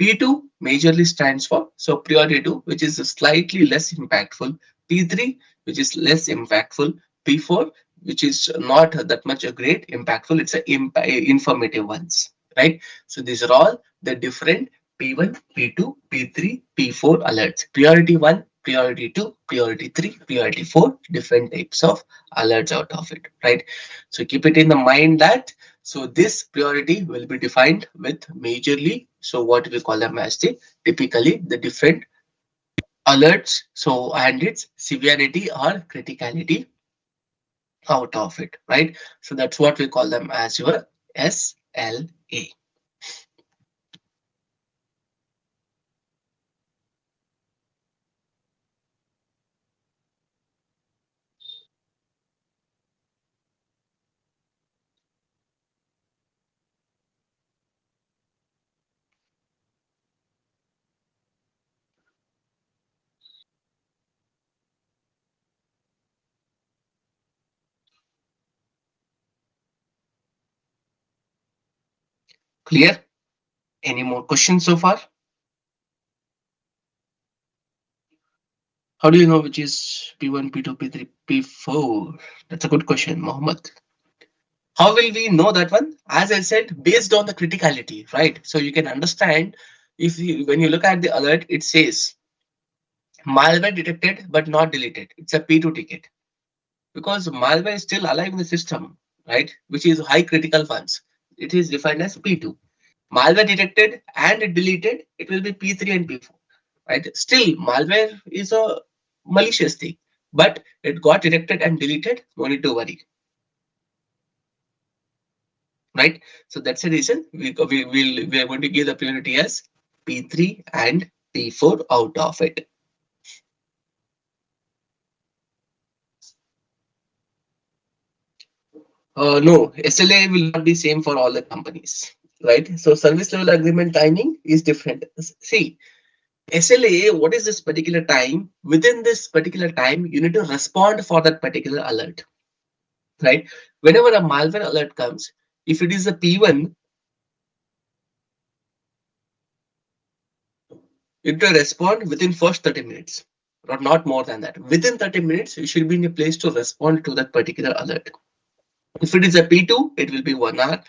P2 majorly stands for so priority 2, which is slightly less impactful. P3, which is less impactful. P4, which is not that much a great impactful. It's a informative ones, right? So these are all the different P1, P2, P3, P4 alerts. Priority 1, priority 2, priority 3, priority 4, different types of alerts out of it, right? So keep it in the mind that so this priority will be defined with majorly, so what we call them as the typically the different alerts. So and its severity or criticality out of it, right? So that's what we call them as your SLA. Clear? Any more questions so far? How do you know which is P1, P2, P3, P4? That's a good question, Mohammed. How will we know that one? As I said, based on the criticality, right? So you can understand if you, when you look at the alert, it says malware detected but not deleted. It's a P2 ticket because malware is still alive in the system, right? Which is high critical funds. It is defined as P2. Malware detected and deleted, it will be P3 and P4, right? Still, malware is a malicious thing, but it got detected and deleted. No need to worry, right? So that's the reason we are going to give the priority as P3 and P4 out of it. No, SLA will not be same for all the companies, right? So service level agreement timing is different. See, SLA, what is this particular time? Within this particular time, you need to respond for that particular alert, right? Whenever a malware alert comes, if it is a P1, you need to respond within first 30 minutes, or not more than that. Within 30 minutes, you should be in a place to respond to that particular alert. If it is a P2, it will be 1 hour.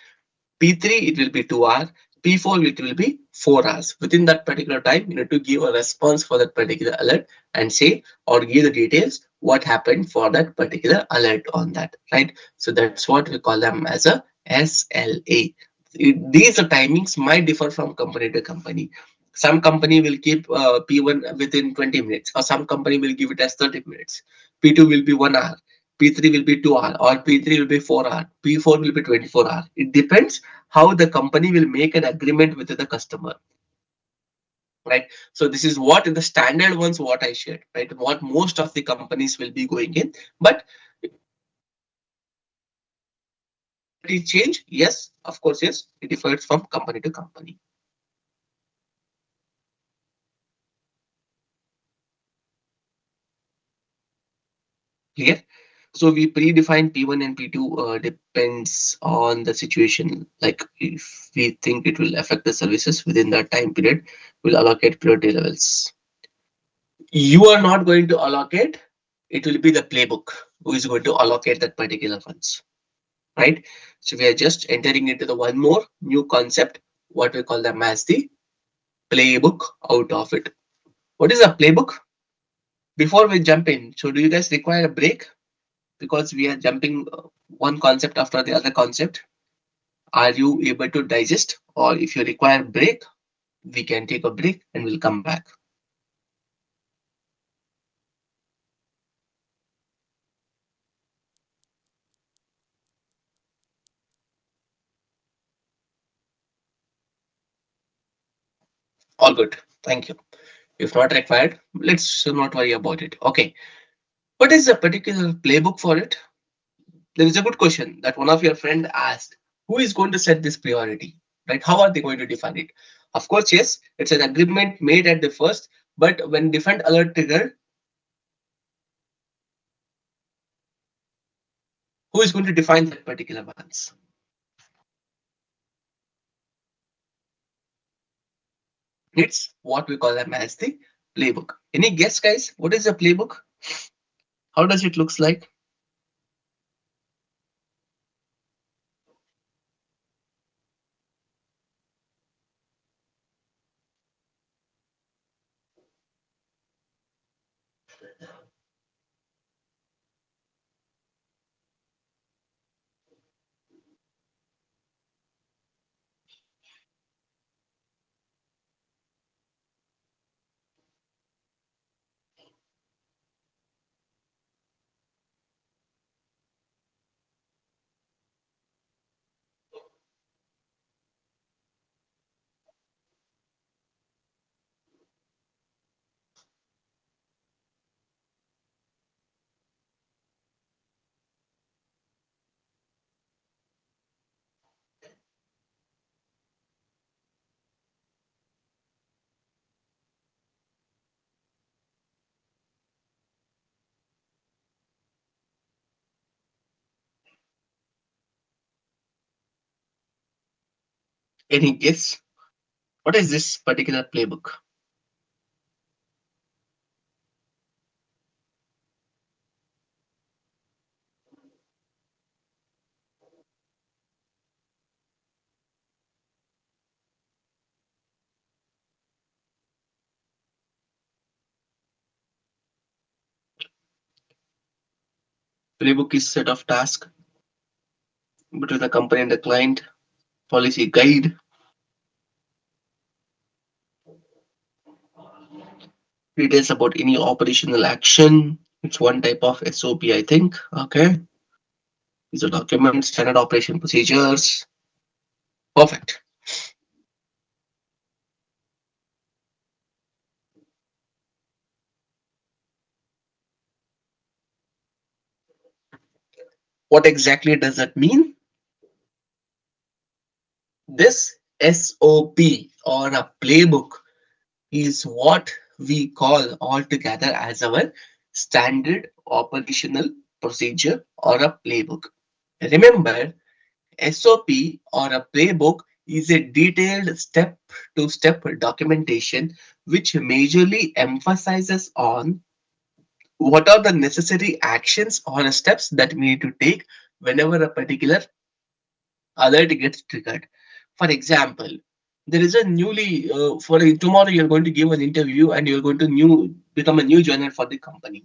P3, it will be 2 hours. P4, it will be 4 hours. Within that particular time, you need to give a response for that particular alert and say or give the details what happened for that particular alert on that, right? So that's what we call them as a SLA. These timings might differ from company to company. Some company will keep P1 within 20 minutes, or some company will give it as 30 minutes. P2 will be 1 hour. P3 will be 2 hours, or P3 will be 4 hours. P4 will be 24 hours. It depends how the company will make an agreement with the customer, right? So this is what in the standard ones what I shared, right? What most of the companies will be going in, but it change, yes, of course, yes, it differs from company to company. Clear? So we predefine P1 and P2 depends on the situation. Like if we think it will affect the services within that time period, we'll allocate priority levels. You are not going to allocate, it will be the playbook who is going to allocate that particular funds, right? So we are just entering into the one more new concept, what we call them as the playbook out of it. What is a playbook? Before we jump in, so do you guys require a break? Because we are jumping one concept after the other concept. Are you able to digest? Or if you require break, we can take a break and we'll come back. All good. Thank you. If not required, let's not worry about it. Okay. What is the particular playbook for it? There is a good question that one of your friend asked, who is going to set this priority, right? How are they going to define it? Of course, yes, it's an agreement made at the first, but when different alert trigger, who is going to define that particular ones? It's what we call them as the playbook. Any guess, guys? What is a playbook? How does it looks like? Any guess? What is this particular playbook? Playbook is set of tasks between the company and the client, policy guide, details about any operational action. It's one type of SOP, I think. Okay. These are documents, standard operation procedures. Perfect. What exactly does that mean? This SOP or a playbook is what we call altogether as our standard operational procedure or a playbook. Remember, SOP or a playbook is a detailed step to step documentation which majorly emphasizes on what are the necessary actions or steps that we need to take whenever a particular alert gets triggered. For example, there is a newly tomorrow you're going to give an interview and you're going to new become a new joiner for the company,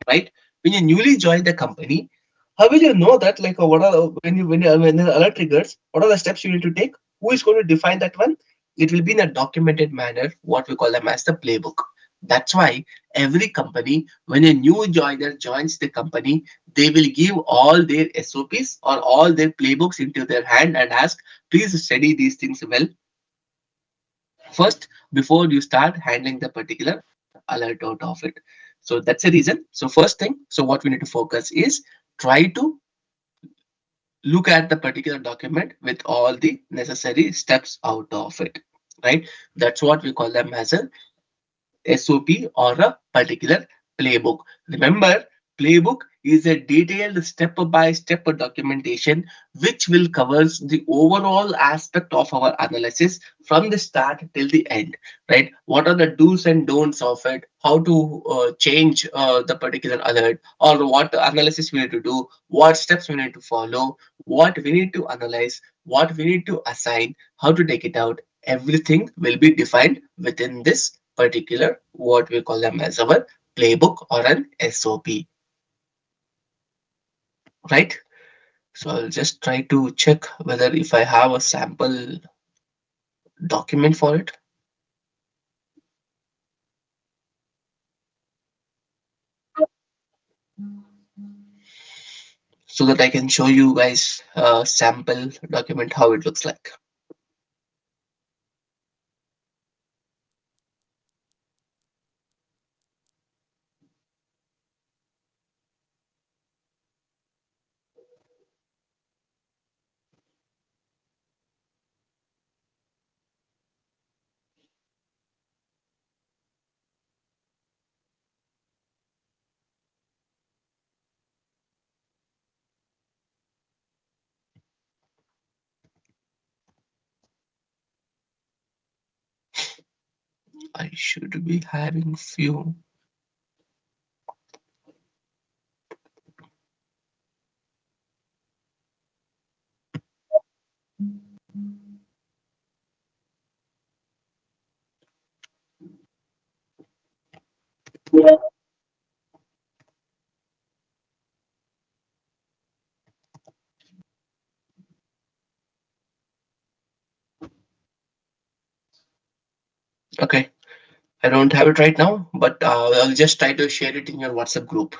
right? When you newly join the company, how will you know that like what are when the alert triggers, what are the steps you need to take? Who is going to define that one? It will be in a documented manner, what we call them as the playbook. That's why every company, when a new joiner joins the company, they will give all their SOPs or all their playbooks into their hand and ask, please study these things well first before you start handling the particular alert out of it. So that's the reason. So first thing, so what we need to focus is try to look at the particular document with all the necessary steps out of it, right? That's what we call them as a SOP or a particular playbook. Remember, playbook is a detailed step-by-step documentation which will covers the overall aspect of our analysis from the start till the end, right? What are the do's and don'ts of it? How to change the particular alert, or what analysis we need to do, what steps we need to follow, what we need to analyze, what we need to assign, how to take it out. Everything will be defined within this particular what we call them as our playbook or an SOP, right? So I'll just try to check whether if I have a sample document for it so that I can show you guys a sample document how it looks like. I should be having few. Okay, I don't have it right now, but I'll just try to share it in your WhatsApp group.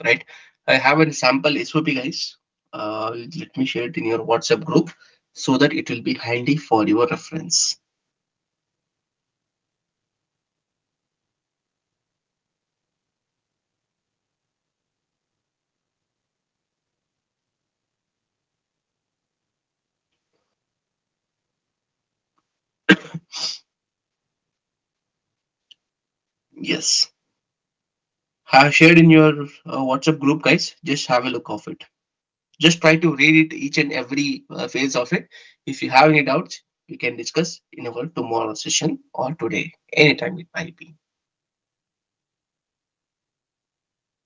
Right? I have a sample SOP, guys. Let me share it in your WhatsApp group so that it will be handy for your reference. Yes, have shared in your WhatsApp group, guys. Just have a look of it. Just try to read it each and every phase of it. If you have any doubts, we can discuss in our tomorrow session or today, anytime it might be.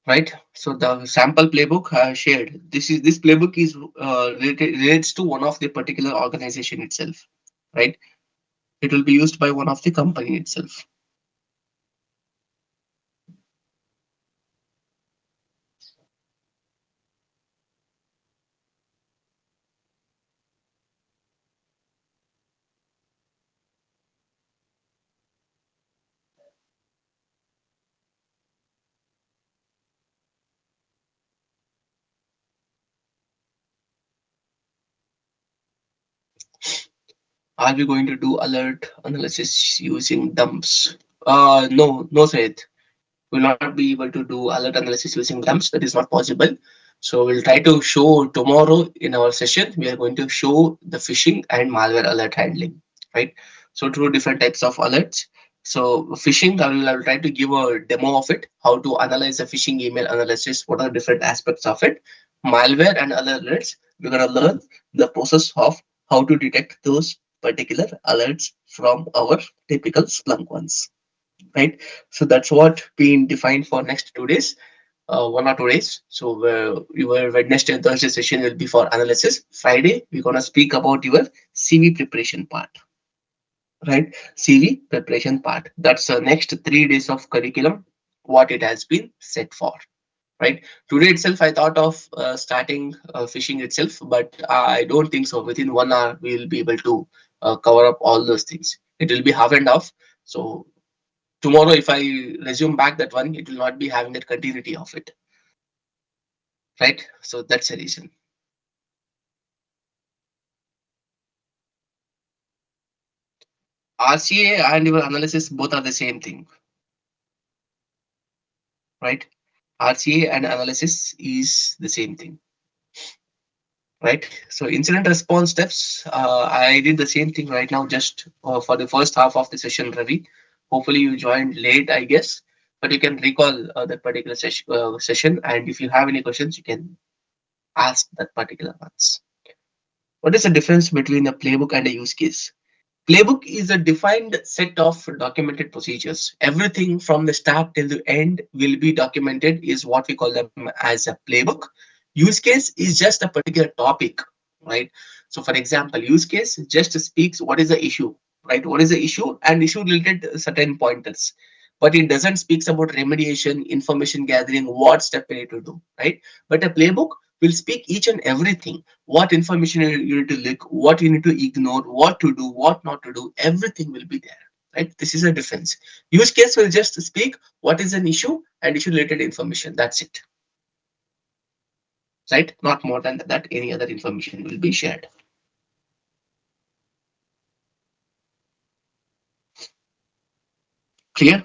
Right? So the sample playbook shared. This playbook is relates to one of the particular organization itself. Right? It will be used by one of the company itself. Are we going to do alert analysis using dumps? No, no, Sayed. Will not be able to do alert analysis using dumps. That is not possible. So we'll try to show tomorrow in our session. We are going to show the phishing and malware alert handling, right? So two different types of alerts. So phishing, I will try to give a demo of it, how to analyze a phishing email analysis, what are different aspects of it. Malware and other alerts, we're gonna learn the process of how to detect those particular alerts from our typical Splunk ones, right? So that's what been defined for next 2 days, 1 or 2 days. So your Wednesday and Thursday session will be for analysis. Friday we're gonna speak about your CV preparation part, right? CV preparation part. That's the next 3 days of curriculum. What it has been set for, right? Today itself, I thought of starting fishing itself, but I don't think so. Within 1 hour, we will be able to cover up all those things. It will be half and half. So tomorrow if I resume back that one, it will not be having that continuity of it, right? So that's the reason. RCA and your analysis both are the same thing, right? RCA and analysis is the same thing, right? So incident response steps, I did the same thing right now, just for the first half of the session, Ravi. Hopefully you joined late, I guess, but you can recall that particular session, and if you have any questions you can ask that particular ones. What is the difference between a playbook and a use case? Playbook is a defined set of documented procedures. Everything from the start till the end will be documented, is what we call them as a playbook. Use case is just a particular topic, right? So, for example, use case just speaks what is the issue, right? What is the issue and issue related certain pointers, but it doesn't speaks about remediation, information gathering, what step we need to do, right? But a playbook will speak each and everything, what information you need to look, what you need to ignore, what to do, what not to do, everything will be there. Right? This is a difference. Use case will just speak what is an issue and issue related information. That's it. Right? Not more than that. Any other information will be shared. Clear?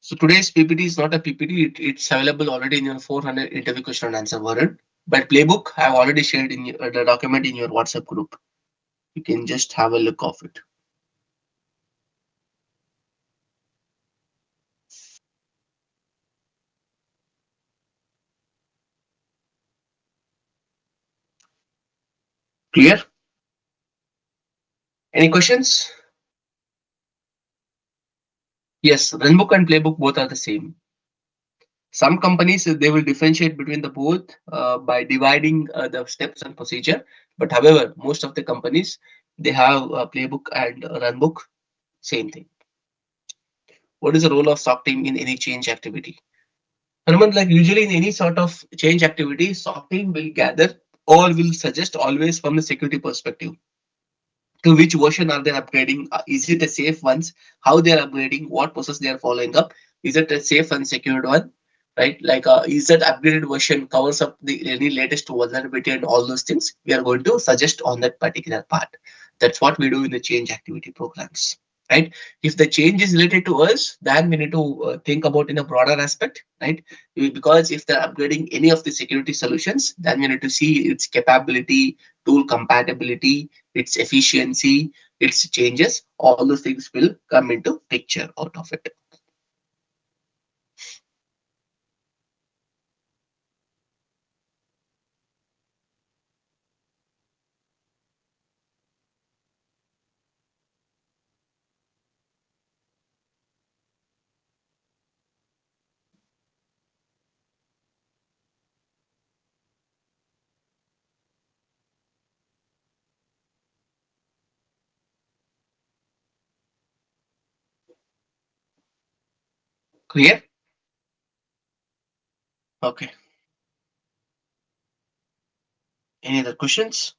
So today's PPT is not a PPT. It's available already in your 400 interview question and answer word. But playbook I've already shared in the document in your WhatsApp group. You can just have a look of it. Clear? Any questions? Yes, runbook and playbook both are the same. Some companies they will differentiate between the both by dividing the steps and procedure. But however, most of the companies they have a playbook and a runbook, same thing. What is the role of SOC team in any change activity? Hanuman, like usually in any sort of change activity, SOC team will gather or will suggest always from the security perspective to which version are they upgrading? Is it a safe ones? How they are upgrading? What process they are following up? Is it a safe and secured one? Right? Like, is that upgraded version covers up the any latest vulnerability and all those things? We are going to suggest on that particular part. That's what we do in the change activity programs. Right? If the change is related to us, then we need to think about in a broader aspect, right? Because if they're upgrading any of the security solutions, then we need to see its capability, tool compatibility, its efficiency, its changes, all those things will come into picture out of it. Clear? Okay. Any other questions?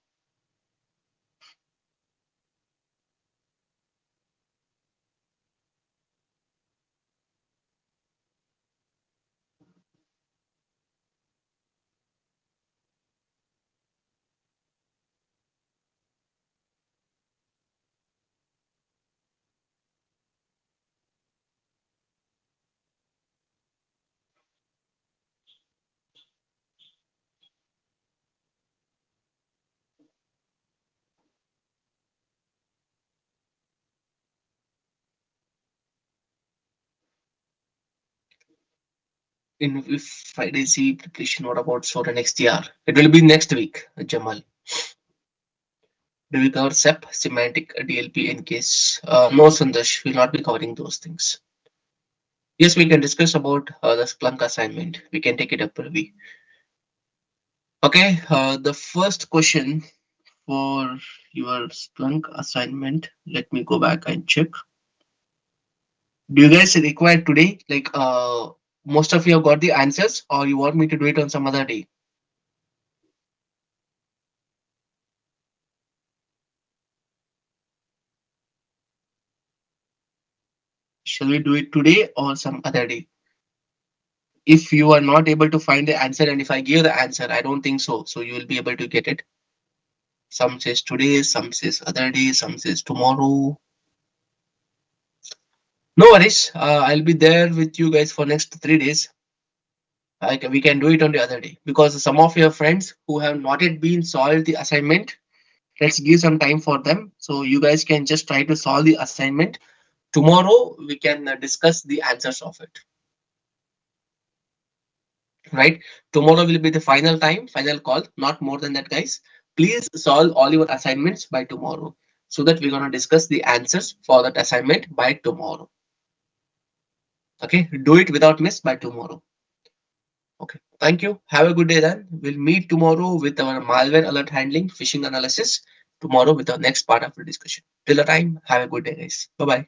In if Friday see preparation, what about for the next year? It will be next week, Jamal. Do we cover SEP, semantic, DLP in case? No, Sandesh, we'll not be covering those things. Yes, we can discuss about the Splunk assignment. We can take it up, Ravi. Okay, the first question for your Splunk assignment. Let me go back and check. Do you guys require today? Like, most of you have got the answers, or you want me to do it on some other day? Shall we do it today or some other day? If you are not able to find the answer, and if I give the answer, I don't think so. So you will be able to get it. Some says today, some says other day, some says tomorrow. No worries. I'll be there with you guys for next 3 days. We can do it on the other day because some of your friends who have not yet been solved the assignment, let's give some time for them. So you guys can just try to solve the assignment. Tomorrow we can discuss the answers of it. Right? Tomorrow will be the final time, final call, not more than that, guys. Please solve all your assignments by tomorrow so that we're going to discuss the answers for that assignment by tomorrow. Okay, do it without miss by tomorrow. Okay, thank you. Have a good day then. We'll meet tomorrow with our malware alert handling, phishing analysis tomorrow with the next part of the discussion. Till the time, have a good day, guys. Bye bye.